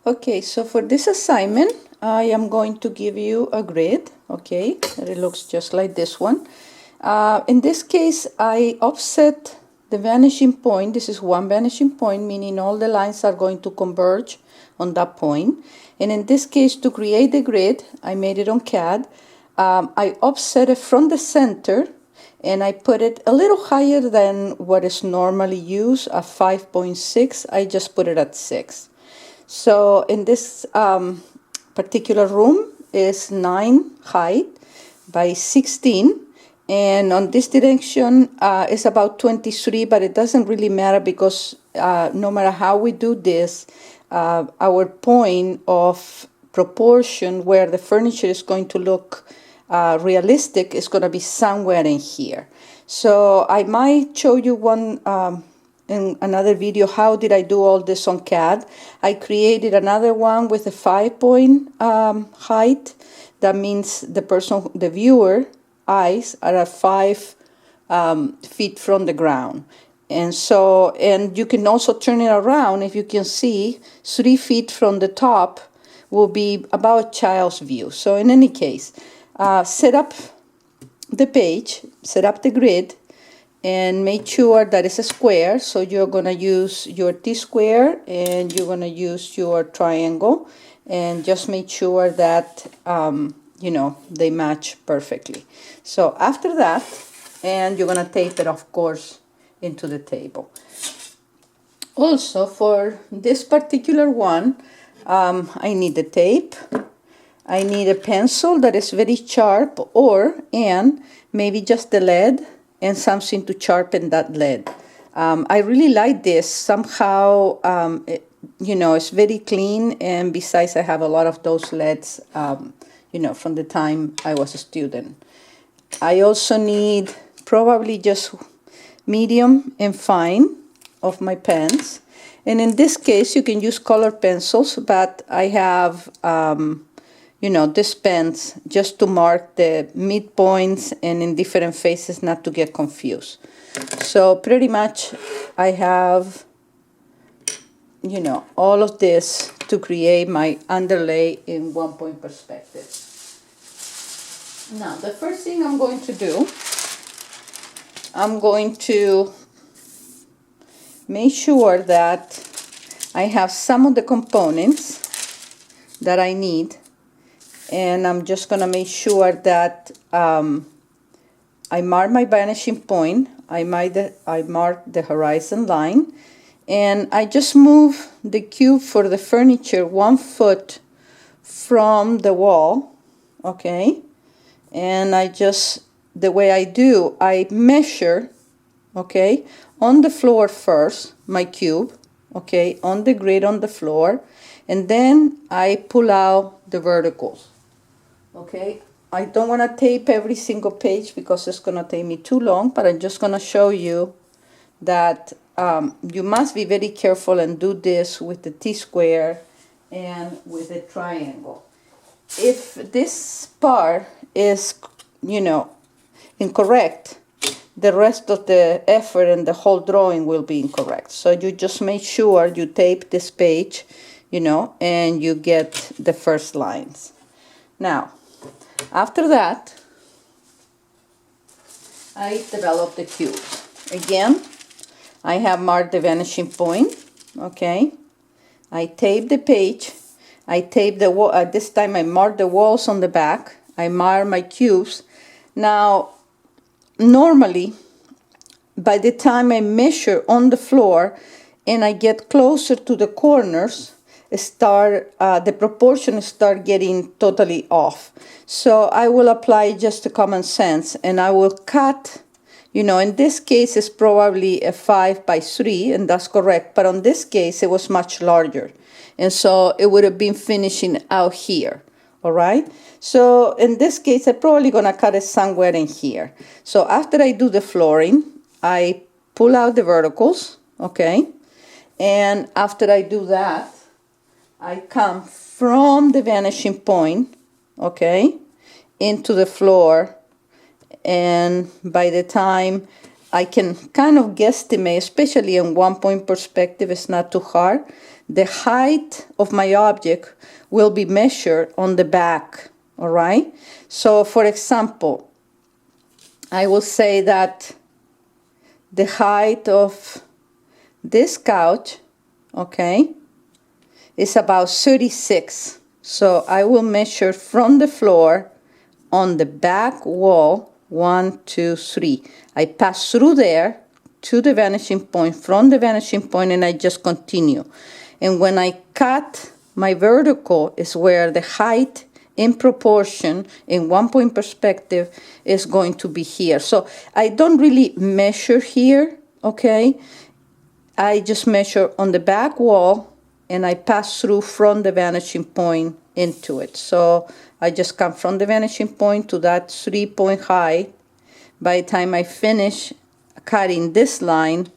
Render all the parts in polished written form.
Okay, so for this assignment, I am going to give you a grid, okay, and it looks just like this one. In this case, I offset the vanishing point. This is one vanishing point, meaning all the lines are going to converge on that point. And in this case, to create the grid, I made it on CAD. I offset it from the center, and I put it a little higher than what is normally used at 5.6. I just put it at 6. So in this particular room is 9 height by 16, and on this direction is about 23, but it doesn't really matter because no matter how we do this, our point of proportion where the furniture is going to look realistic is going to be somewhere in here. So I might show you one in another video how did I do all this on CAD. I created another one with a 5-point height. That means the viewer eyes are at 5 feet from the ground. And you can also turn it around. If you can see, 3 feet from the top will be about a child's view. So in any case, set up the page, set up the grid, and make sure that it's a square. So you're going to use your T-square and you're going to use your triangle, and just make sure that they match perfectly. So after that, and you're going to tape it, of course, into the table. Also, for this particular one, I need the tape. I need a pencil that is very sharp, and maybe just the lead and something to sharpen that lead. I really like this. Somehow, it's very clean, and besides, I have a lot of those leads, from the time I was a student. I also need probably just medium and fine of my pens. And in this case, you can use colored pencils, but I have these pens just to mark the midpoints and in different faces, not to get confused. So pretty much I have, all of this to create my underlay in 1-point perspective. Now, the first thing I'm going to do, I'm going to make sure that I have some of the components that I need. And I'm just going to make sure that I mark my vanishing point. I mark the horizon line. And I just move the cube for the furniture 1 foot from the wall. Okay. And the way I do, I measure, okay, on the floor first, my cube, okay, on the grid on the floor. And then I pull out the verticals. Okay, I don't want to tape every single page because it's going to take me too long, but I'm just going to show you that you must be very careful and do this with the T-square and with the triangle. If this part is, incorrect, the rest of the effort and the whole drawing will be incorrect. So you just make sure you tape this page, and you get the first lines. Now, after that, I develop the cubes. Again, I have marked the vanishing point, okay? I tape the page. I tape the wall. This time I mark the walls on the back. I mark my cubes. Now, normally, by the time I measure on the floor and I get closer to the corners, the proportions start getting totally off. So I will apply just a common sense, and I will cut, in this case it's probably a 5 by 3, and that's correct, but on this case it was much larger. And so it would have been finishing out here, all right? So in this case, I'm probably gonna cut it somewhere in here. So after I do the flooring, I pull out the verticals, okay? And after I do that, I come from the vanishing point, okay, into the floor, and by the time I can kind of guesstimate, especially in 1-point perspective, it's not too hard. the height of my object will be measured on the back, all right? So for example, I will say that the height of this couch, okay, is about 36. So I will measure from the floor on the back wall, 1, 2, 3. I pass through there to the vanishing point, from the vanishing point, and I just continue. And when I cut my vertical is where the height in proportion in 1 point perspective is going to be here. So I don't really measure here, okay? I just measure on the back wall and I pass through from the vanishing point into it. So I just come from the vanishing point to that 3-point height. By the time I finish cutting this line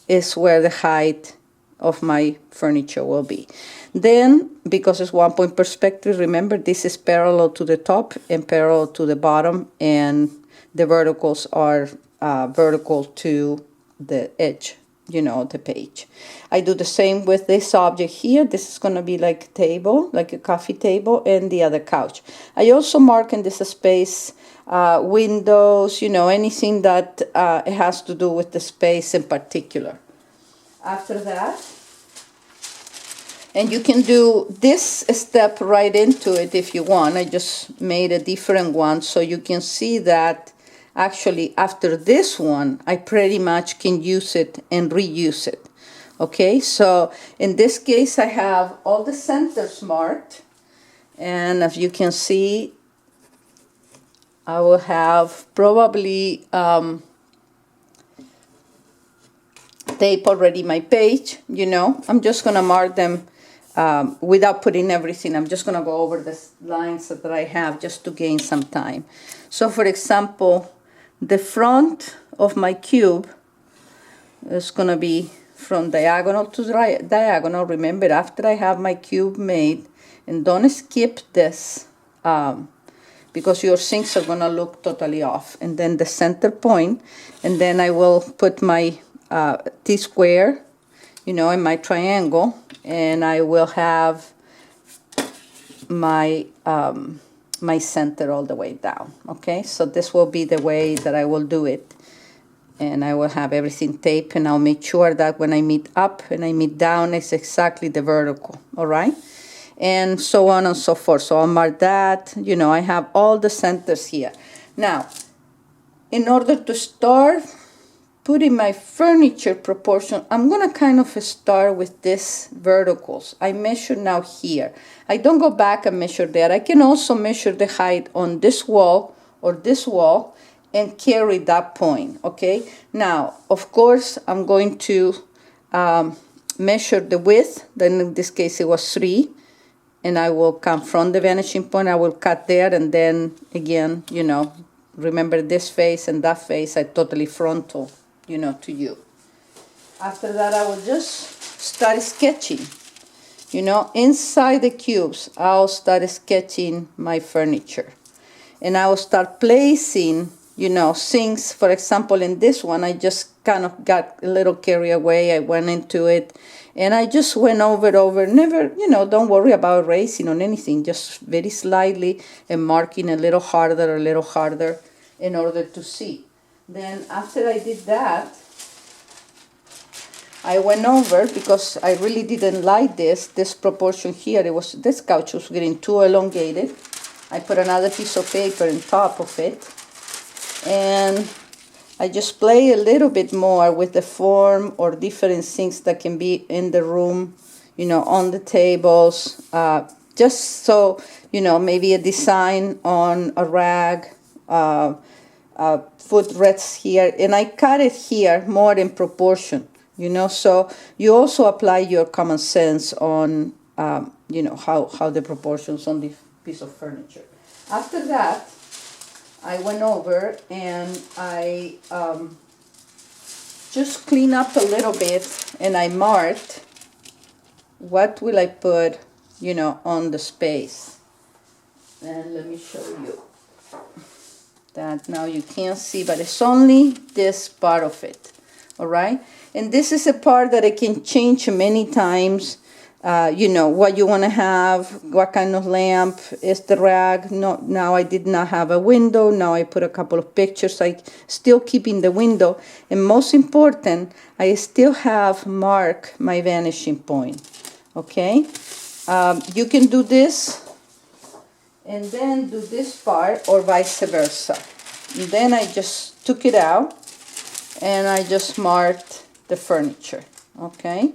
is where the height of my furniture will be. Then, because it's 1 point perspective, remember this is parallel to the top and parallel to the bottom, and the verticals are vertical to the edge, you know, the page. I do the same with this object here. This is going to be like a table, like a coffee table, and the other couch. I also mark in this space windows, you know, anything that it has to do with the space in particular. After that, and you can do this step right into it if you want. I just made a different one so you can see that actually after this one, I pretty much can use it and reuse it. Okay, so in this case, I have all the centers marked. And as you can see, I will have probably tape already my page, you know. I'm just going to mark them without putting everything. I'm just going to go over the lines that I have just to gain some time. So for example, the front of my cube is going to be from diagonal to diagonal. Remember, after I have my cube made, and don't skip this because your sinks are going to look totally off. And then the center point, and then I will put my T-square, you know, in my triangle, and I will have my my center all the way down. Okay, so this will be the way that I will do it, and I will have everything taped, and I'll make sure that when I meet up and I meet down, it's exactly the vertical. All right, and so on and so forth. So I'll mark that. You know, I have all the centers here. Now, in order to start putting my furniture proportion, I'm going to kind of start with this verticals. I measure now here. I don't go back and measure there. I can also measure the height on this wall or this wall and carry that point, okay? Now, of course, I'm going to measure the width. Then in this case, it was 3. And I will come from the vanishing point. I will cut there. And then, again, you know, remember this face and that face, I totally frontal, you know, to you. After that, I will just start sketching. You know, inside the cubes, I'll start sketching my furniture. And I will start placing, you know, things. For example, in this one, I just kind of got a little carried away. I went into it. And I just went over, never, you know, don't worry about erasing on anything. Just very slightly and marking a little harder in order to see. Then after I did that, I went over, because I really didn't like this proportion here. It was, this couch was getting too elongated. I put another piece of paper on top of it. And I just play a little bit more with the form or different things that can be in the room, you know, on the tables. Just so, you know, maybe a design on a rag, footrests here. And I cut it here more in proportion. You know, so you also apply your common sense on, you know, how the proportions on this piece of furniture. After that, I went over and I just clean up a little bit, and I marked what will I put, you know, on the space. And let me show you that now you can't see, but it's only this part of it. All right. And this is a part that I can change many times. you know, what you want to have, what kind of lamp is the rack. No, now I did not have a window. Now I put a couple of pictures. I still keeping the window. And most important, I still have mark my vanishing point. Okay? You can do this and then do this part or vice versa. And then I just took it out and I just marked the furniture. Okay?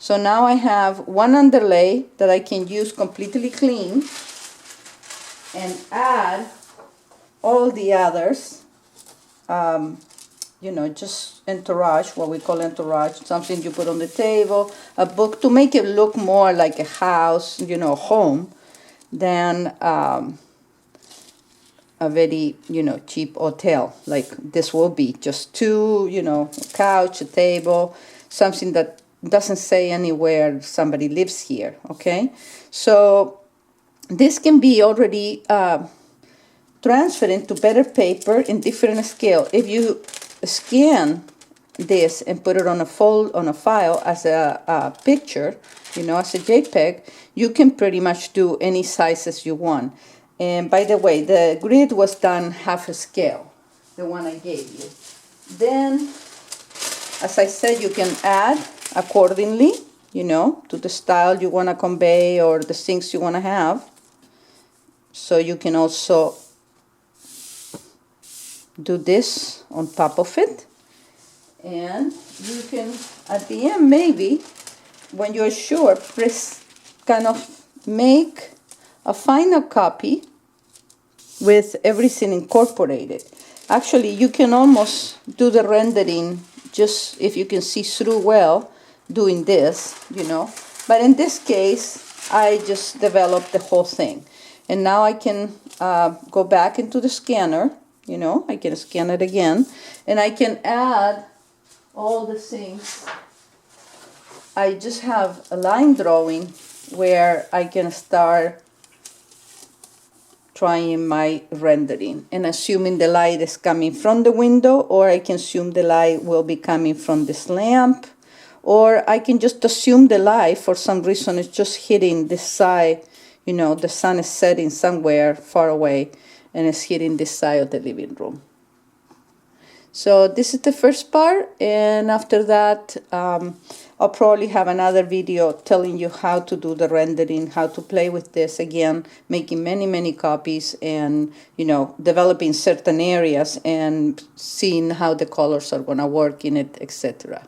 So now I have one underlay that I can use completely clean and add all the others, you know, just entourage, what we call entourage, something you put on the table, a book to make it look more like a house, you know, home, than a very, you know, cheap hotel like this will be. Just two, you know, a couch, a table, something that doesn't say anywhere somebody lives here. Okay, so this can be already transferred into better paper in different scale. If you scan this and put it on a file as a picture, you know, as a JPEG, you can pretty much do any sizes you want. And by the way, the grid was done half a scale, the one I gave you. Then, as I said, you can add accordingly, you know, to the style you want to convey or the things you want to have. So you can also do this on top of it. And you can, at the end, maybe, when you're sure, kind of make a final copy with everything incorporated. Actually, you can almost do the rendering just if you can see through well doing this, you know. But in this case, I just developed the whole thing. And now I can go back into the scanner, you know, I can scan it again, and I can add all the things. I just have a line drawing where I can start trying my rendering and assuming the light is coming from the window, or I can assume the light will be coming from this lamp, or I can just assume the light for some reason is just hitting this side, you know, the sun is setting somewhere far away and it's hitting this side of the living room. So this is the first part, and after that I'll probably have another video telling you how to do the rendering, how to play with this again, making many copies, and, you know, developing certain areas and seeing how the colors are going to work in it, etc.